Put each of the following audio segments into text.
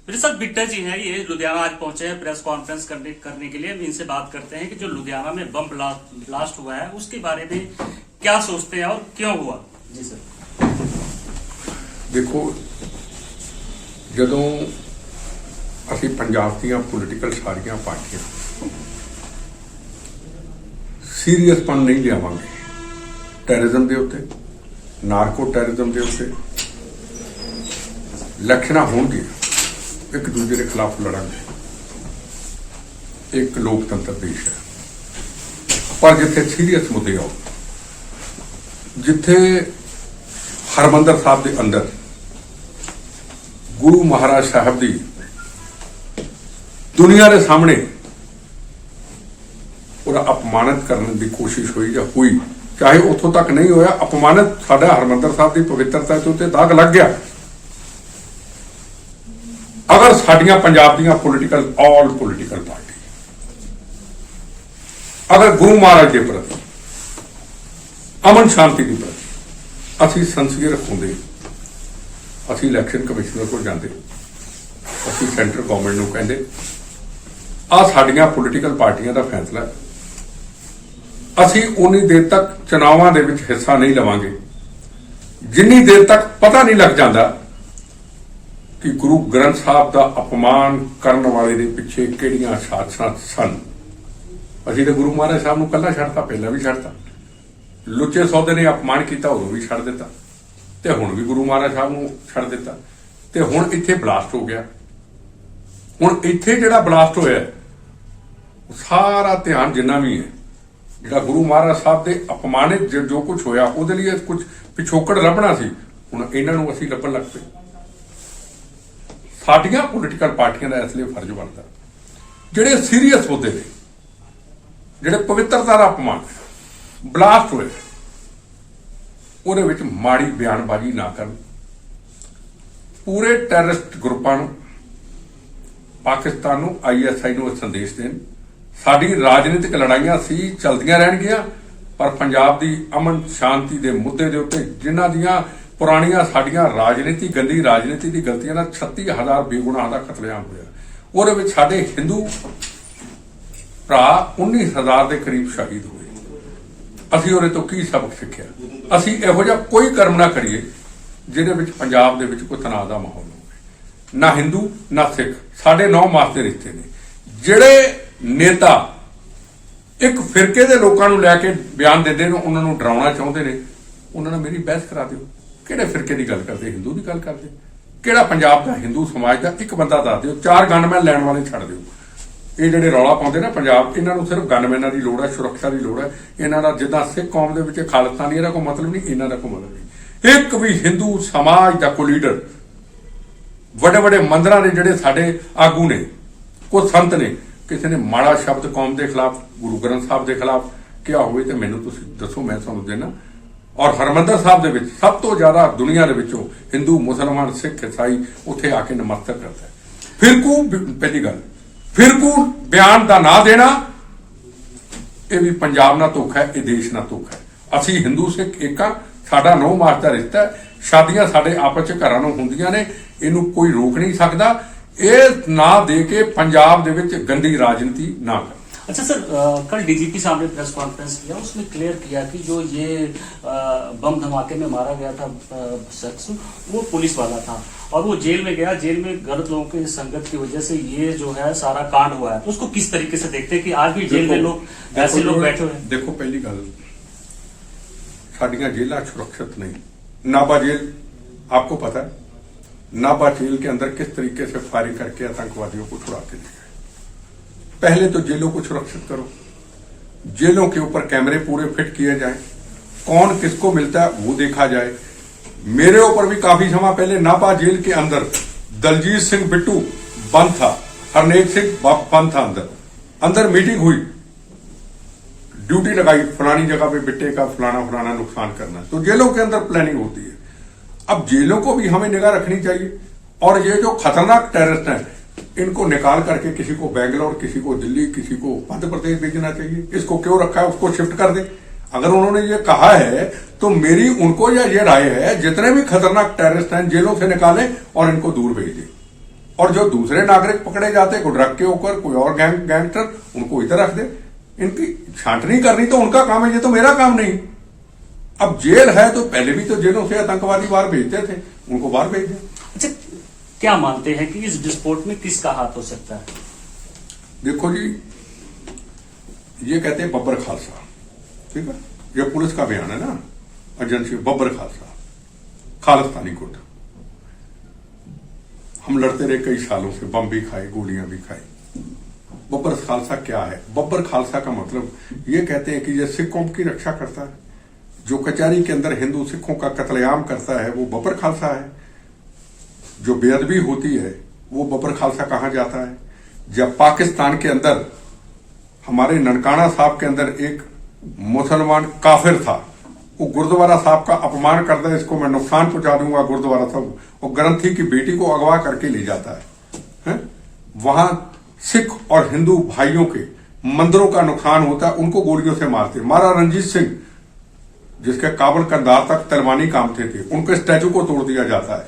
ऋषभ बिट्टा जी हैं, ये लुधियाना आज पहुंचे हैं प्रेस कॉन्फ्रेंस करने के लिए। हम इनसे बात करते हैं कि जो लुधियाना में बम ब्लास्ट हुआ है उसके बारे में क्या सोचते हैं और क्यों हुआ। जी सर। देखो, ਜਦੋਂ ਅਸੀਂ ਪੰਜਾਬ ਦੀਆਂ ਪੋਲੀਟੀਕਲ ਸਾਰੀਆਂ ਪਾਰਟੀਆਂ ਸੀਰੀਅਸਪਨ ਨਹੀਂ ਲਿਆਵਾਂਗੇ ਟੈਰਰਿਜ਼ਮ ਦੇ ਉੱਤੇ, ਨਾਰਕੋ ਟੈਰਰਿਜ਼ਮ ਦੇ ਉੱਤੇ, ਇਲੈਕਸ਼ਨਾਂ ਹੋਣਗੇ, ਇੱਕ ਦੂਜੇ ਦੇ ਖਿਲਾਫ ਲੜਾਂਗੇ। ਇੱਕ ਲੋਕਤੰਤਰ ਦੇਸ਼ ਹੈ, ਪਰ ਜਿੱਥੇ ਸੀਰੀਅਸ ਮੁੱਦੇ ਆਉ, ਜਿੱਥੇ ਹਰਮੰਦਰ ਸਾਹਿਬ ਦੇ ਅੰਦਰ गुरु महाराज साहब की दुनिया के सामने पूरा अपमानित करने की कोशिश हुई या हुई, चाहे उतों तक नहीं होया, अपमानित साडा हरमंदर साहब की पवित्रता के उत्ते दाग लग गया। अगर साडियां पंजाब दीयां पॉलिटिकल ऑल पॉलिटिकल पार्टी अगर गुरु महाराज के प्रति अमन शांति के प्रति असीं संसदीय रखुंदे, ਅਸੀਂ ਇਲੈਕਸ਼ਨ ਕਮਿਸ਼ਨਰ ਕੋਲ ਜਾਂਦੇ, ਅਸੀਂ ਸੈਂਟਰ ਗਵਰਨਮੈਂਟ ਨੂੰ ਕਹਿੰਦੇ ਆਹ ਸਾਡੀਆਂ ਪੋਲੀਟੀਕਲ ਪਾਰਟੀਆਂ ਦਾ ਫੈਸਲਾ, ਅਸੀਂ ਉਨੀ ਦੇਰ ਤੱਕ ਚੁਣਾਵਾਂ ਦੇ ਵਿੱਚ ਹਿੱਸਾ ਨਹੀਂ ਲਵਾਂਗੇ ਜਿੰਨੀ ਦੇਰ ਤੱਕ ਪਤਾ ਨਹੀਂ ਲੱਗ ਜਾਂਦਾ ਕਿ ਗੁਰੂ ਗ੍ਰੰਥ ਸਾਹਿਬ ਦਾ ਅਪਮਾਨ ਕਰਨ ਵਾਲੇ ਦੇ ਪਿੱਛੇ ਕਿਹੜੀਆਂ ਸਾਜ਼ਿਸ਼ਾਂ ਸਨ। ਅਸੀਂ ਤਾਂ ਗੁਰੂ ਮਹਾਰਾਜ ਸਾਹਿਬ ਨੂੰ ਕੱਲਾ ਛੱਡਤਾ, ਪਹਿਲਾਂ ਵੀ ਛੱਡਤਾ, ਲੁੱਚੇ ਸੌਦੇ ਨੇ ਅਪਮਾਨ ਕੀਤਾ ਉਦੋਂ ਵੀ ਛੱਡ ਦਿੱਤਾ, ਤੇ ਹੁਣ ਵੀ ਗੁਰੂ ਮਹਾਰਾਜ ਸਾਹਿਬ ਨੂੰ ਛੱਡ ਦਿੱਤਾ, ਤੇ ਹੁਣ ਇੱਥੇ ਬਲਾਸਟ ਹੋ ਗਿਆ। ਹੁਣ ਇੱਥੇ ਜਿਹੜਾ ਬਲਾਸਟ ਹੋਇਆ ਸਾਰਾ ਧਿਆਨ ਜਿੰਨਾ ਵੀ ਹੈ ਜਿਹੜਾ ਗੁਰੂ ਮਹਾਰਾਜ ਸਾਹਿਬ ਦੇ ਅਪਮਾਨਿਤ ਜੋ ਕੁਝ ਹੋਇਆ ਉਹਦੇ ਲਈ ਕੁਝ ਪਿਛੋਕੜ ਲੱਭਣਾ ਸੀ, ਹੁਣ ਇਹਨਾਂ ਨੂੰ ਅਸੀਂ ਲੱਭਣ ਲੱਗ ਪਏ। ਸਾਡੀਆਂ ਪੋਲੀਟੀਕਲ ਪਾਰਟੀਆਂ ਦਾ ਇਸ ਲਈ ਫਰਜ਼ ਬਣਦਾ ਜਿਹੜੇ ਸੀਰੀਅਸ ਮੁੱਦੇ ਨੇ, ਜਿਹੜੇ ਪਵਿੱਤਰਤਾ ਦਾ ਅਪਮਾਨ ਬਲਾਸਟ ਹੋਏ ਉਹਦੇ ਵਿੱਚ ਮਾੜੀ ਬਿਆਨਬਾਜ਼ੀ ਨਾ ਕਰਨ, ਪੂਰੇ ਟੈਰਰਿਸਟ ਗਰੁੱਪਾਂ ਨੂੰ, ਪਾਕਿਸਤਾਨ ਨੂੰ, ISI ਨੂੰ ਸੰਦੇਸ਼ ਦੇਣ ਸਾਡੀ ਰਾਜਨੀਤਿਕ ਲੜਾਈਆਂ ਸੀ ਚਲਦੀਆਂ ਰਹਿਣਗੀਆਂ, ਪਰ ਪੰਜਾਬ ਦੀ ਅਮਨ ਸ਼ਾਂਤੀ ਦੇ ਮੁੱਦੇ ਦੇ ਉੱਤੇ ਜਿਨ੍ਹਾਂ ਦੀਆਂ ਪੁਰਾਣੀਆਂ ਸਾਡੀਆਂ ਰਾਜਨੀਤੀ ਗੰਦੀ ਰਾਜਨੀਤੀ ਦੀ ਗਲਤੀਆਂ ਨਾਲ 36,000 ਬੇਗੁਨਾਹ ਦਾ ਕਤਲੇਆਮ ਹੋਇਆ, ਉਹਦੇ ਵਿੱਚ ਸਾਡੇ ਹਿੰਦੂ ਭਰਾ 19,000 ਦੇ ਕਰੀਬ ਸ਼ਹੀਦ ਹੋਏ। ਅਸੀਂ ਉਹਦੇ ਤੋਂ ਕੀ ਸਬਕ ਸਿੱਖਿਆ? ਅਸੀਂ ਇਹੋ ਜਿਹਾ ਕੋਈ ਕਰਮ ਨਾ ਕਰੀਏ ਜਿਹਦੇ ਵਿੱਚ ਪੰਜਾਬ ਦੇ ਵਿੱਚ ਕੋਈ ਤਣਾਅ ਦਾ ਮਾਹੌਲ ਹੋਵੇ। ਨਾ ਹਿੰਦੂ ਨਾ ਸਿੱਖ, ਸਾਡੇ 9 ਮਾਸ ਦੇ ਰਿਸ਼ਤੇ ਨੇ। ਜਿਹੜੇ ਨੇਤਾ ਇੱਕ ਫਿਰਕੇ ਦੇ ਲੋਕਾਂ ਨੂੰ ਲੈ ਕੇ ਬਿਆਨ ਦਿੰਦੇ ਨੇ, ਉਹਨਾਂ ਨੂੰ ਡਰਾਉਣਾ ਚਾਹੁੰਦੇ ਨੇ, ਉਹਨਾਂ ਨਾਲ ਮੇਰੀ ਬਹਿਸ ਕਰਾ ਦਿਓ। ਕਿਹੜੇ ਫਿਰਕੇ ਦੀ ਗੱਲ ਕਰਦੇ? ਹਿੰਦੂ ਦੀ ਗੱਲ ਕਰਦੇ? ਕਿਹੜਾ ਪੰਜਾਬ ਦਾ ਹਿੰਦੂ ਸਮਾਜ ਦਾ ਇੱਕ ਬੰਦਾ ਦੱਸ ਦਿਓ, 4 ਗਨਮੈਨ ਲੈਣ ਵਾਲੇ ਛੱਡ ਦਿਓ। ਇਹ ਜਿਹੜੇ ਰੌਲਾ ਪਾਉਂਦੇ ਨਾ ਪੰਜਾਬ, ਇਹਨਾਂ ਨੂੰ ਸਿਰਫ ਗਨਮੈਨਾਂ ਦੀ ਲੋੜ ਹੈ, ਸੁਰੱਖਿਆ ਦੀ ਲੋੜ ਹੈ। ਇਹਨਾਂ ਦਾ ਜਿੱਦਾਂ ਸਿੱਖ ਕੌਮ ਦੇ ਵਿੱਚ ਖਾਲਿਸਤਾਨੀ, ਇਹਦਾ ਕੋਈ ਮਤਲਬ ਨਹੀਂ, ਇਹਨਾਂ ਦਾ ਕੋਈ ਮਤਲਬ ਨਹੀਂ। ਇੱਕ ਵੀ ਹਿੰਦੂ ਸਮਾਜ ਦਾ ਕੋਈ ਲੀਡਰ, ਵੱਡੇ ਵੱਡੇ ਮੰਦਰਾਂ ਦੇ ਜਿਹੜੇ ਸਾਡੇ ਆਗੂ ਨੇ, ਕੋਈ ਸੰਤ ਨੇ, ਕਿਸੇ ਨੇ ਮਾੜਾ ਸ਼ਬਦ ਕੌਮ ਦੇ ਖਿਲਾਫ, ਗੁਰੂ ਗ੍ਰੰਥ ਸਾਹਿਬ ਦੇ ਖਿਲਾਫ ਕਿਹਾ ਹੋਵੇ ਤੇ ਮੈਨੂੰ ਤੁਸੀਂ ਦੱਸੋ, ਮੈਂ ਤੁਹਾਨੂੰ ਦੇਣਾ। ਔਰ ਹਰਮੰਦਰ ਸਾਹਿਬ ਦੇ ਵਿੱਚ ਸਭ ਤੋਂ ਜ਼ਿਆਦਾ ਦੁਨੀਆ ਦੇ ਵਿੱਚੋਂ ਹਿੰਦੂ, ਮੁਸਲਮਾਨ, ਸਿੱਖ, ਈਸਾਈ ਉੱਥੇ ਆ ਕੇ ਨਮਸਤਕ ਕਰਦਾ ਹੈ। ਫਿਰਕੂ, ਪਹਿਲੀ ਗੱਲ ਫਿਰਕੂ ਬਿਆਨ ਦਾ ਨਾ ਦੇਣਾ, ਇਹ ਵੀ ਪੰਜਾਬ ਨਾਲ ਧੋਖਾ ਹੈ, ਇਹ ਦੇਸ਼ ਨਾਲ ਧੋਖਾ ਹੈ। ਅਸੀਂ ਹਿੰਦੂ ਸਿੱਖ ਏਕਾ, ਸਾਡਾ 9 ਮਾਸ ਦਾ ਰਿਸ਼ਤਾ ਹੈ, ਸ਼ਾਦੀਆਂ ਸਾਡੇ ਆਪਸ ਚ ਘਰਾਂ ਨੂੰ ਹੁੰਦੀਆਂ ਨੇ, ਇਹਨੂੰ ਕੋਈ ਰੋਕ ਨਹੀਂ ਸਕਦਾ। ਇਹ ਨਾ ਦੇ ਕੇ ਪੰਜਾਬ ਦੇ ਵਿੱਚ गंदी राजनीति ना करें। अच्छा सर, कल डीजीपी साहब ने प्रेस कॉन्फ्रेंस किया, उसमें क्लियर किया कि जो ये बम धमाके में मारा गया था शख्स, वो पुलिस वाला था और वो जेल में गया, जेल में गलत लोगों की संगत की वजह से ये जो है सारा कांड हुआ है। तो उसको किस तरीके से देखते हैं कि आज भी जेल में लोग ऐसे लोग बैठे हुए हैं? देखो, पहली गल साडियां जेलां सुरक्षित नहीं। नाभा जेल आपको पता है, नाभा जेल के अंदर किस तरीके से फायरिंग करके आतंकवादियों को छुड़ा के ले गए। पहले तो जेलों को सुरक्षित करो, जेलों के ऊपर कैमरे पूरे फिट किए जाएं, कौन किसको मिलता है वो देखा जाए। मेरे ऊपर भी काफी समय पहले नाभा जेल के अंदर दलजीत सिंह बिट्टू बंद था, हरनेक सिंह बंद था, अंदर मीटिंग हुई, ड्यूटी लगाई, फलानी जगह पे बिट्टे का फलाना नुकसान करना, तो जेलों के अंदर प्लानिंग होती है। अब जेलों को भी हमें निगाह रखनी चाहिए, और ये जो खतरनाक टेररिस्ट हैं इनको निकाल करके किसी को बेंगलोर, किसी को दिल्ली, किसी को मध्य प्रदेश भेजना चाहिए। इसको क्यों रखा है, उसको शिफ्ट कर दे। अगर उन्होंने ये कहा है तो मेरी उनको या ये राय है, जितने भी खतरनाक टेररिस्ट हैं जेलों से निकालें और इनको दूर भेज दें। और जो दूसरे नागरिक पकड़े जाते कोई ड्रग के ऊपर, कोई और गैंगस्टर, उनको इधर रख दे। इनकी छांटनी करनी तो उनका काम है, ये तो मेरा काम नहीं। अब जेल है तो पहले भी तो जेलों से आतंकवादी बाहर भेजते थे, उनको बाहर भेज दें। अच्छा, क्या मानते हैं कि इस विस्फोट में किसका हाथ हो सकता है? देखो जी, ये कहते हैं बब्बर खालसा, ठीक है, ये पुलिस का बयान है ना, एजेंसी बब्बर खालसा, खालिस्तानी गुट। हम लड़ते रहे कई सालों से, बम भी खाए, गोलियां भी खाई। बब्बर खालसा क्या है? बब्बर खालसा का मतलब ये कहते हैं कि ये सिखों की रक्षा करता है, जो कचहरी के अंदर हिंदू सिखों का कत्लेआम करता है वो बब्बर खालसा है। जो बेअदबी होती है वो बब्बर खालसा कहां जाता है? जब पाकिस्तान के अंदर हमारे ननकाना साहब के अंदर एक मुसलमान काफिर था, वो गुरुद्वारा साहब का अपमान करता है, इसको मैं नुकसान पहुंचा दूंगा गुरुद्वारा साहब, वो ग्रंथी की बेटी को अगवा करके ले जाता है? वहां सिख और हिंदू भाइयों के मंदिरों का नुकसान होता है, उनको गोलियों से मारते। महाराजा रंजीत सिंह, जिसके काबुल कंधार तक तलवानी कामते थे, उनके स्टैचू को तोड़ दिया जाता है।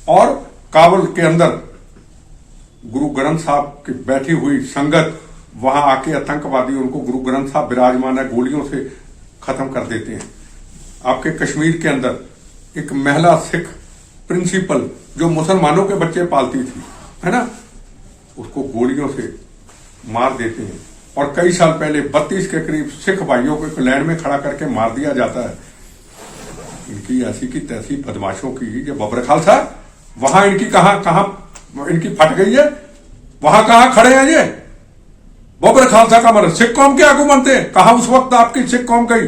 और काबुल के अंदर गुरु ग्रंथ साहब की बैठी हुई संगत, वहां आके आतंकवादी उनको गुरु ग्रंथ साहब विराजमान है, गोलियों से खत्म कर देते हैं। आपके कश्मीर के अंदर एक महिला सिख प्रिंसिपल जो मुसलमानों के बच्चे पालती थी, है ना, उसको गोलियों से मार देते हैं। और कई साल पहले 32 के करीब सिख भाइयों को लैंड में खड़ा करके मार दिया जाता है। इनकी ऐसी की तैसी बदमाशों की ये बब्बर खालसा, वहां इनकी कहां इनकी फट गई है, वहां कहां खड़े हैं ये बब्बर खालसा का मतलब सिख कौम के आगू बनते हैं। कहां उस वक्त आपकी सिख कौम गई?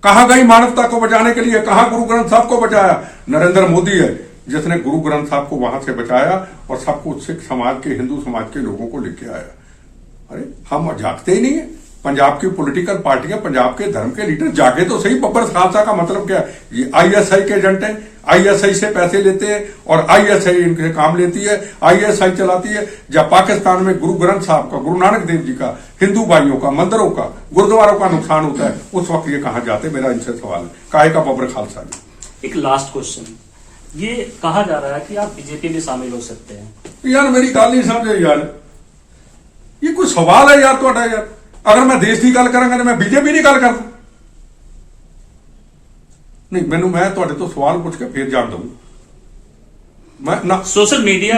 कहां गई मानवता को बचाने के लिए? कहां गुरु ग्रंथ साहब को बचाया? नरेंद्र मोदी है जिसने गुरु ग्रंथ साहब को वहां से बचाया और सबको सिख समाज के, हिंदू समाज के लोगों को लेके आया। अरे हम जागते ही नहीं है। पंजाब की पॉलिटिकल पार्टियां, पंजाब के धर्म के लीडर जागे तो सही। बब्बर खालसा का मतलब क्या है? ये आईएसआई के एजेंट हैं, आईएसआई से पैसे लेते हैं और आईएसआई इनके काम लेती है, आईएसआई चलाती है। जब पाकिस्तान में गुरु ग्रंथ साहब का, गुरु नानक देव जी का, हिंदू भाइयों का, मंदिरों का, गुरुद्वारों का नुकसान होता है, उस वक्त ये कहां जाते? मेरा इनसे सवाल है, काहे का बब्बर खालसा? एक लास्ट क्वेश्चन, ये कहा जा रहा है कि आप बीजेपी में शामिल हो सकते हैं। यार मेरी गल नहीं समझे यार, ये कोई सवाल है यार ਤੁਹਾਡਾ? यार अगर मैं देश की गल करांगा तो मैं बीजेपी की गल करदा नहीं। मैं ਤੁਹਾਡੇ ਤੋਂ सवाल पूछ के फिर जान दूं मैं ना। सोशल मीडिया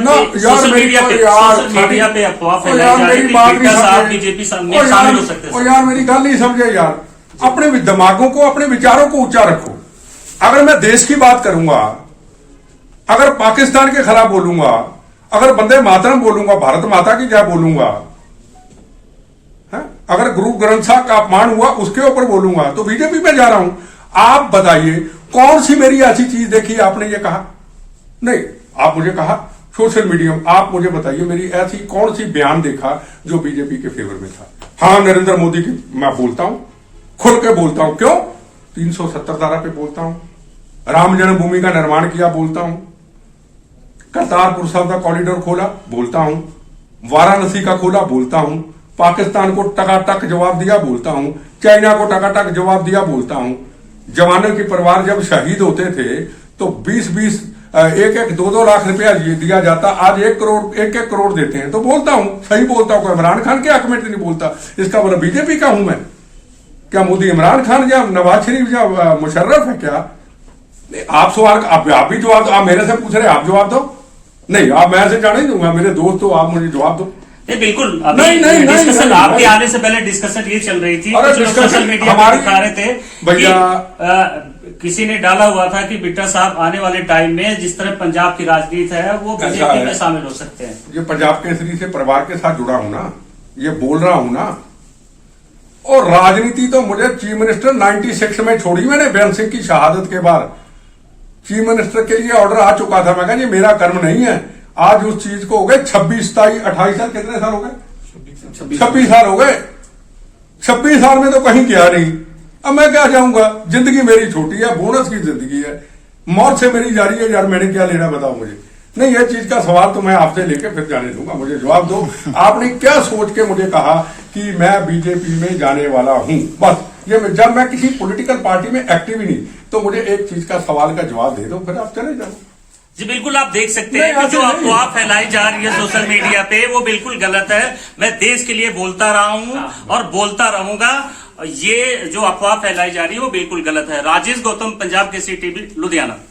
पे अफवाह फैलाई जा रही है कि बिट्टा साहब बीजेपी में शामिल हो सकते हैं। और यार मेरी गल नहीं समझे यार, अपने दिमागों को, अपने विचारों को ऊंचा रखो। अगर मैं देश की बात करूंगा, अगर पाकिस्तान के खिलाफ बोलूंगा, अगर वंदे मातरम बोलूंगा, भारत माता की जय बोलूंगा, अगर गुरु ग्रंथ साहब का अपमान हुआ उसके ऊपर बोलूंगा, तो बीजेपी में जा रहा हूं। आप बताइए कौन सी मेरी ऐसी चीज देखी आपने ये कहा? नहीं, आप मुझे कहा सोशल मीडिया, आप मुझे बताइए मेरी ऐसी कौन सी बयान देखा जो बीजेपी के फेवर में था? हाँ, नरेंद्र मोदी की मैं बोलता हूं, खुल के बोलता हूं। क्यों? 370 धारा पे बोलता हूं, राम जन्मभूमि का निर्माण किया बोलता हूं, करतारपुर साहब का कॉरिडोर खोला बोलता हूं, वाराणसी का खोला बोलता हूं, पाकिस्तान को टकाटक जवाब दिया बोलता हूं, चाइना को टकाटक जवाब दिया बोलता हूं। जवानों के परिवार जब शहीद होते थे तो 20-20, 1-1, 2-2 लाख रुपया दिया जाता, आज 1 करोड़ 1-1 करोड़ देते हैं। तो बोलता हूं, सही बोलता हूं। इमरान खान के हक में नहीं बोलता, इसका मतलब बीजेपी का हूं मैं? क्या मोदी इमरान खान या नवाज शरीफ या मुशर्रफ है क्या? आप सवाल आप भी जवाब दो। आप मेरे से पूछ रहे, आप जवाब दो। नहीं, आप मैं ऐसे जाने नहीं दूंगा, मेरे दोस्त हो, आप मुझे जवाब दो। नहीं, बिल्कुल। नहीं, डिस्कशन आपके आने से पहले डिस्कशन ये चल रही थी, कुछ लोग सोशल मीडिया पर दिखा रहे थे कि किसी ने डाला हुआ था कि बिट्टा साहब आने वाले टाइम में जिस तरह पंजाब की राजनीति है वो बीजेपी में शामिल हो सकते हैं। ये पंजाब केसरी से परिवार के साथ जुड़ा हूं ना, ये बोल रहा हूं ना। और राजनीति तो मुझे चीफ मिनिस्टर 96 में छोड़ी मैंने, बेअंत सिंह की शहादत के बाद चीफ मिनिस्टर के लिए ऑर्डर आ चुका था। मैं कहा ये मेरा कर्म नहीं है। आज उस चीज को हो गए 26, 27, 28 साल, कितने साल हो गए? 26 साल हो गए। 26 साल में तो कहीं गया नहीं। अब मैं क्या जाऊंगा? जिंदगी मेरी छोटी है, बोनस की जिंदगी है, मौत से मेरी जारी है यार, मैंने क्या लेना बताओ मुझे। नहीं, ये चीज का सवाल तो मैं आपसे लेके फिर जाने दूंगा, मुझे जवाब दो। आपने क्या सोच के मुझे कहा कि मैं बीजेपी में जाने वाला हूं? बस ये जब मैं किसी पॉलिटिकल पार्टी में एक्टिव ही नहीं, तो मुझे एक चीज का सवाल का जवाब दे दो, फिर आप चले जाओ। जी बिल्कुल, आप देख सकते नहीं, हैं कि जो ऐसे नहीं। अफवाह फैलाई जा रही है सोशल मीडिया पे वो बिल्कुल गलत है। मैं देश के लिए बोलता रहा हूं और बोलता रहूंगा। ये जो अफवाह फैलाई जा रही है वो बिल्कुल गलत है। राजेश गौतम, पंजाब केसरी टीवी, लुधियाना।